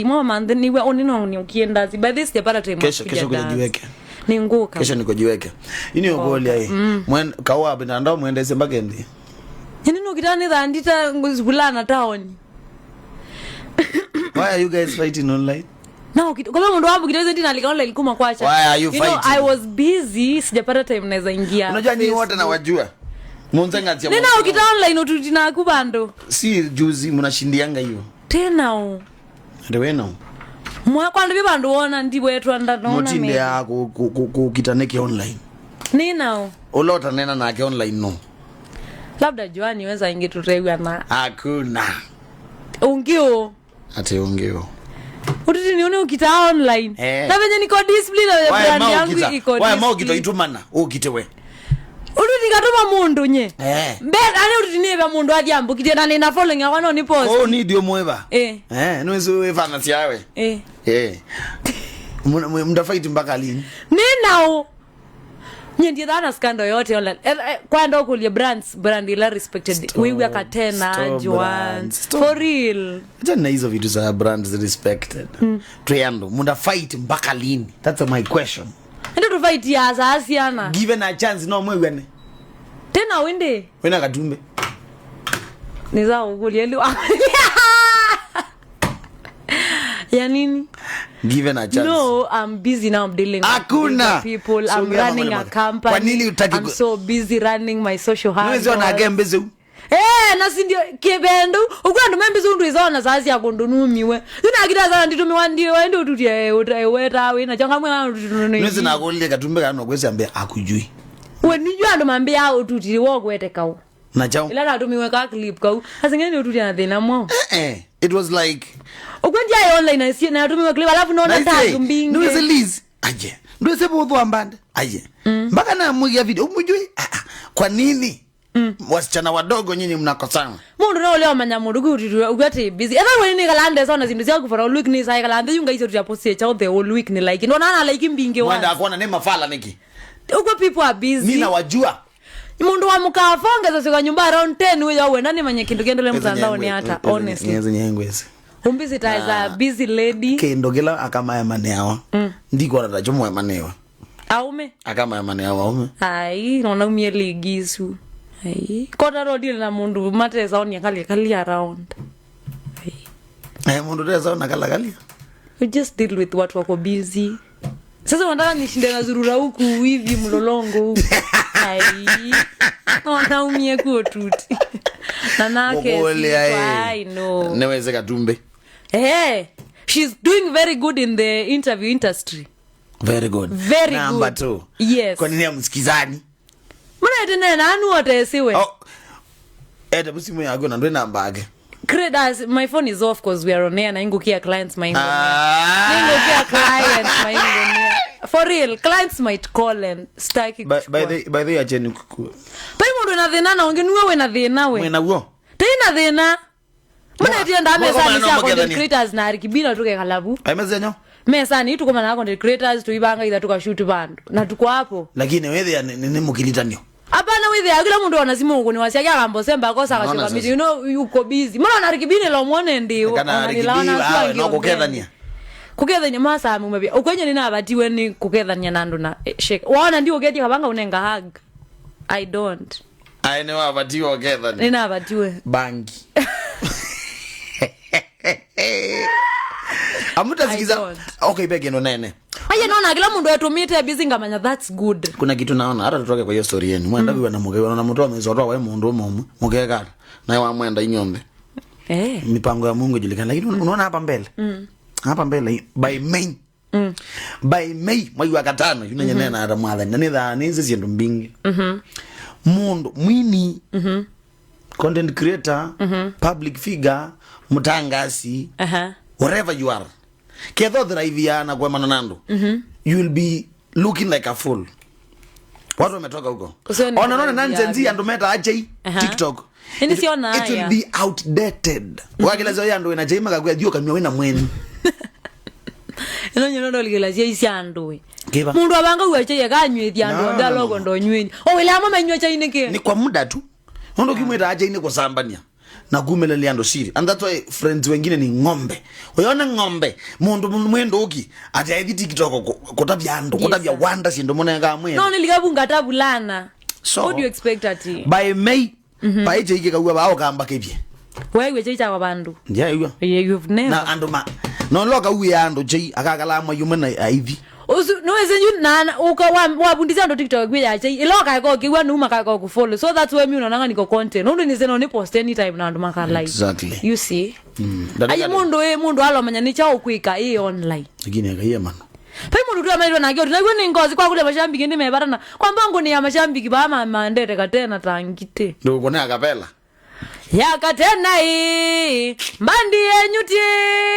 more month niwe onino ni ukienda by this japata time kesho kujiweke ninguka kesho nikujiweke ini ogoli ai mwen kawa binanda muendeze mbagendi yani no kitani ndita nguzibulana town. Why are you guys fighting online? No, kama ndo hapo kitaweza ndina alika online kuma kwacha. Why are you fighting? I was busy, sijapata time naweza ingia. Unajua ni wote na wajua. Munzenga tia. Nina ukita online ututina kubando. Si juzi mnashindianga hiyo. Tena o. Ndio weno. Mwa kwa ndo bando ona ndi wetu anda naona mimi. Mutinde ya kukitaneke online. Nina o. Ulota nena na ke online no. Labda Joani weza ingeturewa na. Hakuna. Ungio. Ate ungio. Ututi nione ukita online. Na venye niko display na brand yangu iko display. Why mau kito itumana ukitewe. Ututi ngatuma mundu nye. Mbega ani ututi niwe mundu adiambo kitena nina following akwana ni post. Oh ni dio mweba. Nwezo efana siawe. Munda fight mpaka lini? Nina Nyendi dana scandal yote online. Kwa ndo kulia brand ila respected. Wewe akatena Joan. For real. Jana hizo vitu za brands respected. Triando munda fight mpaka lini? That's my question. Ndio tu fight ya Asiana. Given a chance no mwegane. Tena wende. Wena katumbe. Niza ukulia li. Ya nini? Given a chance. No, I'm busy now. I'm dealing with people. So I'm running a company. I'm so busy running my social handles. Nwezi wana agembeze. Nasi ndio kebendo. Ukwando membizo undu izona zazi ya kondonumiwe. Yuna akita zana nditumiwa ndiyo. Ndi ututia weta we. Na changa mwana ututununi. Nwezi na akulie katumbe kano kwezi ambe akujui. We nijua ndo mambi ya ututiri wako wete kau. Na chao. Ila natumiwe ka clip kau. Hasingeni ututia na dhina mwao. It was like ukwendia online na natumiwe clip alafu naona tatu mbingi. Nwezi Liz. Aje. Nwezi bodhu ambande. Aje. Mbaka na mwigia video. Umujui. Kwa nini? Wasichana wadogo nyinyi mnakosana. Mundu na olewa manyamundu ugati busy. Ever when ni kalande sana zindu zako for all week ni sai kalande yunga hizo tuja post cha the whole week ni like. Ndo nana like mbinge wa. Mwenda akuona ne mafala niki. Uko people are busy. Nina wajua. Mundu wa mkafonga za siku nyumba around 10 wewe au ndani manye kindu kendele mtandao ni hata honestly. Nyenzo nyengwezi. Busy ties a busy lady. Kendogela akama ya manewa. Ndiko natachomo ya manewa. Aume. Akama ya manewa aume. Ai, naona umie ligisu. Ai, kota rodi na mundu mateza oni kali around. Mundu teza ona kali. We just deal with what wako busy. Sasa wanataka nishinde na zurura huku hivi mlolongo huku. Ai. Naona umie kututi. Nanake. I know. Neweze katumbe. She's doing very good in the interview industry. Very good. Very Number good. 2. Yes. Kwa nini msikizani? Mbona tena nanu watesiwe? Busimu yago na ndo namba yake. Creators, my phone is off because we are on air na ingukia clients my ingukia clients my ingukia. For real, clients might call and staki. By the agent kuku. Pai mundu na thina na onge nuwe na thina we. Mwena uo. Tena thina. Mbona tia ndame sana sia content creators na arikibina tuke kalabu. Aimeze nyo. Mesa ni tuko mana content creators tuibanga ida tukashoot bandu. Na tuko hapo. Lakini wewe ni mukilitanyo. Hapana wewe kila mtu anasimu huko ni wasiakia kambo semba kosa kashoka miti uko busy. Mbona narikibine lo muone ndio. Kana arikibine na kukethania. Kukethania masa mumebia. Ukwenye nina abatiwe ni kukethania nandu na shake. Waona ndio uketi kabanga unenga hug. I don't. I know abatiwe kukethania. Nina abatiwe. Bangi. Amuta sikiza. Okay bege no nene. Aya naona kila mundu atumite busy ngamanya that's good. Kuna kitu naona hata tutoke kwa hiyo story yenu. Mwenda biwa na mugewa na mtu amezorwa wewe mundu mumu. Mugeka. Na wa mwenda inyombe. Mipango ya Mungu julikana lakini unaona hapa mbele. Hapa mbele by May. By May mwezi wa 5 yuna nyene na mwadha. Nani dha nizi zindu mbingi. Mundu mwini. Content creator, public figure, mutangasi. Wherever you are. Kedho driviana kwa mananando. You will be looking like a fool. Watu wametoka huko. Ona nanzenzi andometa aje TikTok. It will be outdated. Wakilazo yando ina jaima kakua dio kamia wena mweni. Ino ligelazi isi andwe. Mundu abanga uache yakanywe diando ndalo ndo nyweni. Wela mama nywe cha ineke. Ni kwa muda tu. Ndo kimweta aje ine kusambania. na kumelelea ndo siri. And that's why friends wengine ni ng'ombe. Uyone ng'ombe mundu mwendo uki ati aidi TikTok kotabya ndo kotabya wanda si ndo moneka mwendo. No nilikabunga tabulana. So what do you expect ati? By May by jike kawa ba okamba kebye. Wewe checha wabandu. Yeah, you've never. Na andoma. No loka uwe ando je akakala ma human aivi. Osu no ezenyu na uka wabundizia ndo TikTok kwe ya chai iloka iko kiwa numa ka ko follow, so that's why mimi unaona niko content ndo ni zeno ni post anytime na ndo maka live. Exactly. You see ayi mundu alo manya ni chao kwika hii online lakini akaiya man pai mundu tu amaitwa na gyoto na ni ngozi kwa kule mashambiki ndi mebarana kwa mbangu ni ya mashambiki ba mama ndete katena tangite ndo kone akapela ya katena hii mbandi yenyuti